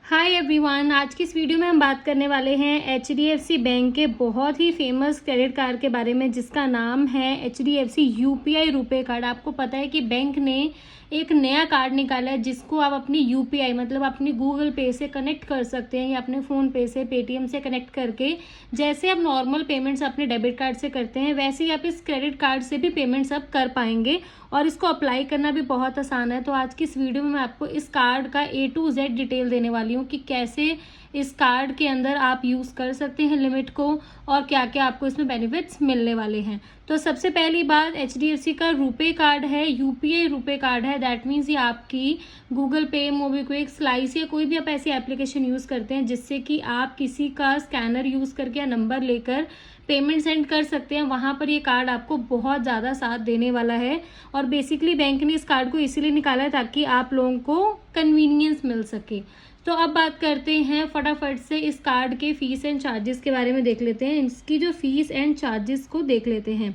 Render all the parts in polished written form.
Hi everyone, आज की इस वीडियो में हम बात करने वाले हैं एचडीएफसी बैंक के बहुत ही फेमस क्रेडिट कार्ड के बारे में, जिसका नाम है एचडीएफसी यूपीआई रुपए कार्ड। आपको पता है कि बैंक ने एक नया कार्ड निकाला है जिसको आप अपनी यूपीआई मतलब अपनी गूगल पे से कनेक्ट कर सकते हैं या अपने फ़ोन पे से, पेटीएम से कनेक्ट करके जैसे आप नॉर्मल पेमेंट्स अपने डेबिट कार्ड से करते हैं वैसे ही आप इस क्रेडिट कार्ड से भी पेमेंट्स अब कर पाएंगे और इसको अप्लाई करना भी बहुत आसान है। तो आज की इस वीडियो में मैं आपको इस कार्ड का A to Z डिटेल देने वाली हूँ कि कैसे इस कार्ड के अंदर आप यूज़ कर सकते हैं लिमिट को और क्या क्या आपको इसमें बेनिफिट्स मिलने वाले हैं। तो सबसे पहली बात, एचडीएफसी का रुपे कार्ड है, यूपीआई रुपे कार्ड है। दैट मीन्स ये आपकी गूगल पे, मोबीक्विक, स्लाइस या कोई भी आप ऐसी एप्लीकेशन यूज़ करते हैं जिससे कि आप किसी का स्कैनर यूज़ करके या नंबर लेकर पेमेंट सेंड कर सकते हैं, वहाँ पर ये कार्ड आपको बहुत ज़्यादा साथ देने वाला है। और बेसिकली बैंक ने इस कार्ड को इसीलिए निकाला है ताकि आप लोगों को कन्वीनियंस मिल सके। तो अब बात करते हैं फटाफट से इस कार्ड के फीस एंड चार्जेस के बारे में देख लेते हैं। इसकी जो फीस एंड चार्जेस को देख लेते हैं।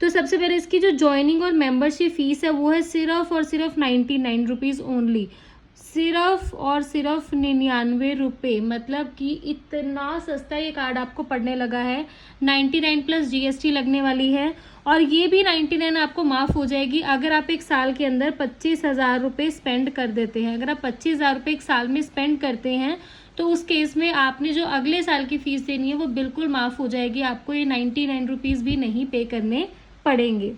तो सबसे पहले इसकी जो ज्वाइनिंग और मेंबरशिप फीस है वो है सिर्फ और सिर्फ 99 रुपीज़ ओनली। सिर्फ और सिर्फ 99 रुपये, मतलब कि इतना सस्ता ये कार्ड आपको पड़ने लगा है। 99 प्लस जीएसटी लगने वाली है और ये भी 99 आपको माफ़ हो जाएगी अगर आप एक साल के अंदर 25,000 रुपये स्पेंड कर देते हैं। अगर आप 25,000 रुपये एक साल में स्पेंड करते हैं तो उस केस में आपने जो अगले साल की फ़ीस देनी है वो बिल्कुल माफ़ हो जाएगी। आपको ये 99 रुपीज़ भी नहीं पे करने पड़ेंगे।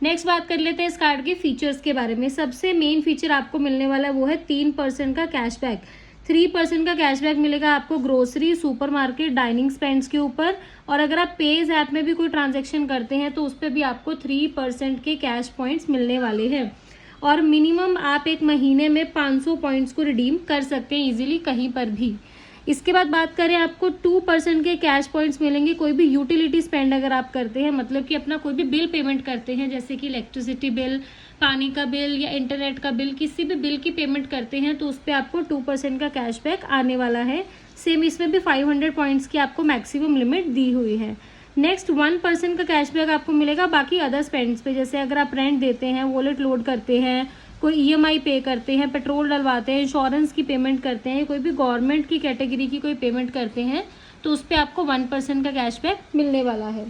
नेक्स्ट बात कर लेते हैं इस कार्ड के फीचर्स के बारे में। सबसे मेन फीचर आपको मिलने वाला है वो है 3% का कैशबैक। 3% का कैशबैक मिलेगा आपको ग्रोसरी, सुपरमार्केट, डाइनिंग स्पेंड्स के ऊपर। और अगर आप पेज ऐप में भी कोई ट्रांजैक्शन करते हैं तो उस पर भी आपको 3% के कैश पॉइंट्स मिलने वाले हैं। और मिनिमम आप एक महीने में 500 पॉइंट्स को रिडीम कर सकते हैं ईजिली कहीं पर भी। इसके बाद बात करें, आपको 2% के कैश पॉइंट्स मिलेंगे कोई भी यूटिलिटी स्पेंड अगर आप करते हैं, मतलब कि अपना कोई भी बिल पेमेंट करते हैं जैसे कि इलेक्ट्रिसिटी बिल, पानी का बिल या इंटरनेट का बिल, किसी भी बिल की पेमेंट करते हैं तो उस पर आपको 2% का कैशबैक आने वाला है। सेम इसमें भी 500 पॉइंट्स की आपको मैक्सिमम लिमिट दी हुई है। नेक्स्ट 1% का कैशबैक आपको मिलेगा बाकी अदर स्पेंड्स पे, जैसे अगर आप रेंट देते हैं, वॉलेट लोड करते हैं, कोई ईएमआई पे करते हैं, पेट्रोल डलवाते हैं, इंश्योरेंस की पेमेंट करते हैं, कोई भी गवर्नमेंट की कैटेगरी की कोई पेमेंट करते हैं तो उस पर आपको 1% का कैशबैक मिलने वाला है।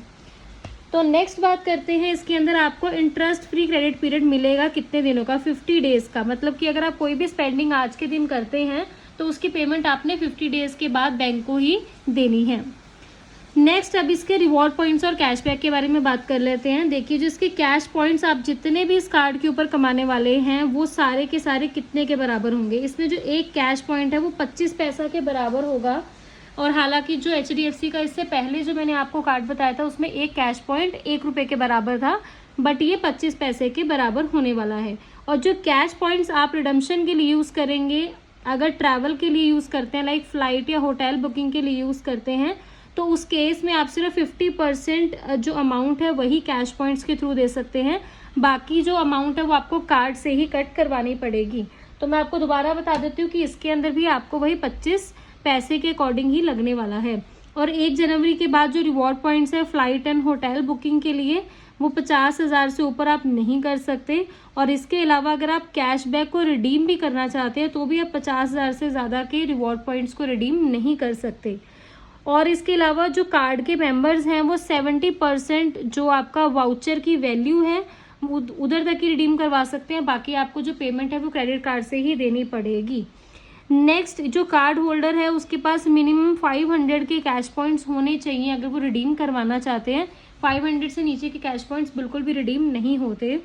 तो नेक्स्ट बात करते हैं, इसके अंदर आपको इंटरेस्ट फ्री क्रेडिट पीरियड मिलेगा कितने दिनों का? 50 डेज़ का। मतलब कि अगर आप कोई भी स्पेंडिंग आज के दिन करते हैं तो उसकी पेमेंट आपने 50 डेज़ के बाद बैंक को ही देनी है। नेक्स्ट अब इसके रिवॉर्ड पॉइंट्स और कैशबैक के बारे में बात कर लेते हैं। देखिए, जो इसके कैश पॉइंट्स आप जितने भी इस कार्ड के ऊपर कमाने वाले हैं वो सारे के सारे कितने के बराबर होंगे? इसमें जो एक कैश पॉइंट है वो 25 पैसा के बराबर होगा। और हालांकि जो एचडीएफसी का इससे पहले जो मैंने आपको कार्ड बताया था उसमें एक कैश पॉइंट 1 रुपये के बराबर था, बट ये 25 पैसे के बराबर होने वाला है। और जो कैश पॉइंट्स आप रिडम्पशन के लिए यूज़ करेंगे, अगर ट्रैवल के लिए यूज़ करते हैं, लाइक फ़्लाइट या होटल बुकिंग के लिए यूज़ करते हैं, तो उस केस में आप सिर्फ 50% जो अमाउंट है वही कैश पॉइंट्स के थ्रू दे सकते हैं। बाकी जो अमाउंट है वो आपको कार्ड से ही कट करवानी पड़ेगी। तो मैं आपको दोबारा बता देती हूँ कि इसके अंदर भी आपको वही 25 पैसे के अकॉर्डिंग ही लगने वाला है। और 1 जनवरी के बाद जो रिवॉर्ड पॉइंट्स है फ़्लाइट एंड होटल बुकिंग के लिए, वो 50,000 से ऊपर आप नहीं कर सकते। और इसके अलावा अगर आप कैशबैक को रिडीम भी करना चाहते हैं तो भी आप 50,000 से ज़्यादा के रिवॉर्ड पॉइंट्स को रिडीम नहीं कर सकते। और इसके अलावा जो कार्ड के मेंबर्स हैं वो 70% जो आपका वाउचर की वैल्यू है उधर तक ही रिडीम करवा सकते हैं। बाकी आपको जो पेमेंट है वो क्रेडिट कार्ड से ही देनी पड़ेगी। नेक्स्ट, जो कार्ड होल्डर है उसके पास मिनिमम 500 के कैश पॉइंट्स होने चाहिए अगर वो रिडीम करवाना चाहते हैं। 500 से नीचे के कैश पॉइंट्स बिल्कुल भी रिडीम नहीं होते।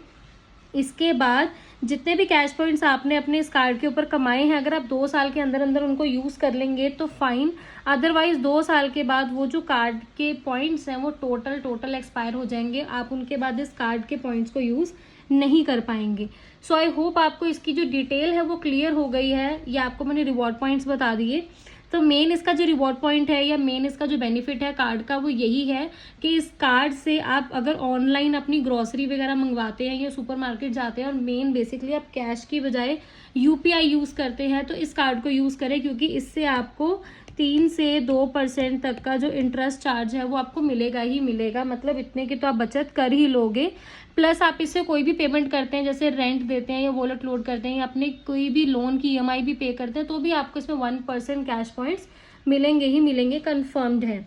इसके बाद जितने भी कैश पॉइंट्स आपने अपने इस कार्ड के ऊपर कमाए हैं, अगर आप 2 साल के अंदर अंदर उनको यूज़ कर लेंगे तो फाइन, अदरवाइज 2 साल के बाद वो जो कार्ड के पॉइंट्स हैं वो टोटल एक्सपायर हो जाएंगे। आप उनके बाद इस कार्ड के पॉइंट्स को यूज़ नहीं कर पाएंगे। सो आई होप आपको इसकी जो डिटेल है वो क्लियर हो गई है। या आपको मैंने रिवॉर्ड पॉइंट्स बता दिए। तो मेन इसका जो रिवॉर्ड पॉइंट है या मेन इसका जो बेनिफिट है कार्ड का वो यही है कि इस कार्ड से आप अगर ऑनलाइन अपनी ग्रॉसरी वगैरह मंगवाते हैं या सुपरमार्केट जाते हैं और मेन बेसिकली आप कैश की बजाय यूपीआई यूज़ करते हैं तो इस कार्ड को यूज़ करें, क्योंकि इससे आपको 3 से 2% तक का जो इंटरेस्ट चार्ज है वो आपको मिलेगा ही मिलेगा। मतलब इतने की तो आप बचत कर ही लोगे। प्लस आप इससे कोई भी पेमेंट करते हैं, जैसे रेंट देते हैं या वॉलेट लोड करते हैं या अपने कोई भी लोन की EMI भी पे करते हैं, तो भी आपको इसमें 1% कैश पॉइंट्स मिलेंगे ही मिलेंगे, कन्फर्म्ड है।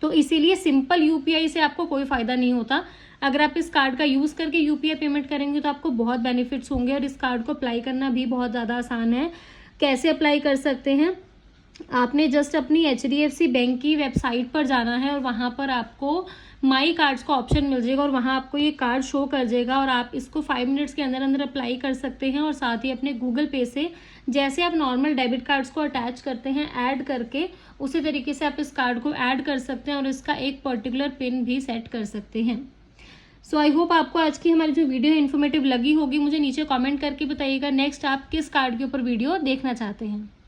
तो इसीलिए सिंपल UPI से आपको कोई फ़ायदा नहीं होता। अगर आप इस कार्ड का यूज़ करके UPI पेमेंट करेंगे तो आपको बहुत बेनिफिट्स होंगे, और इस कार्ड को अप्लाई करना भी बहुत ज़्यादा आसान है। कैसे अप्लाई कर सकते हैं? आपने जस्ट अपनी HDFC बैंक की वेबसाइट पर जाना है और वहाँ पर आपको माई कार्ड्स का ऑप्शन मिल जाएगा और वहाँ आपको ये कार्ड शो कर जाएगा, और आप इसको 5 मिनट्स के अंदर अंदर अप्लाई कर सकते हैं। और साथ ही अपने गूगल पे से जैसे आप नॉर्मल डेबिट कार्ड्स को अटैच करते हैं ऐड करके, उसी तरीके से आप इस कार्ड को ऐड कर सकते हैं और इसका एक पर्टिकुलर पिन भी सेट कर सकते हैं। सो आई होप आपको आज की हमारी जो वीडियो है इन्फॉर्मेटिव लगी होगी। मुझे नीचे कमेंट करके बताइएगा नेक्स्ट आप किस कार्ड के ऊपर वीडियो देखना चाहते हैं।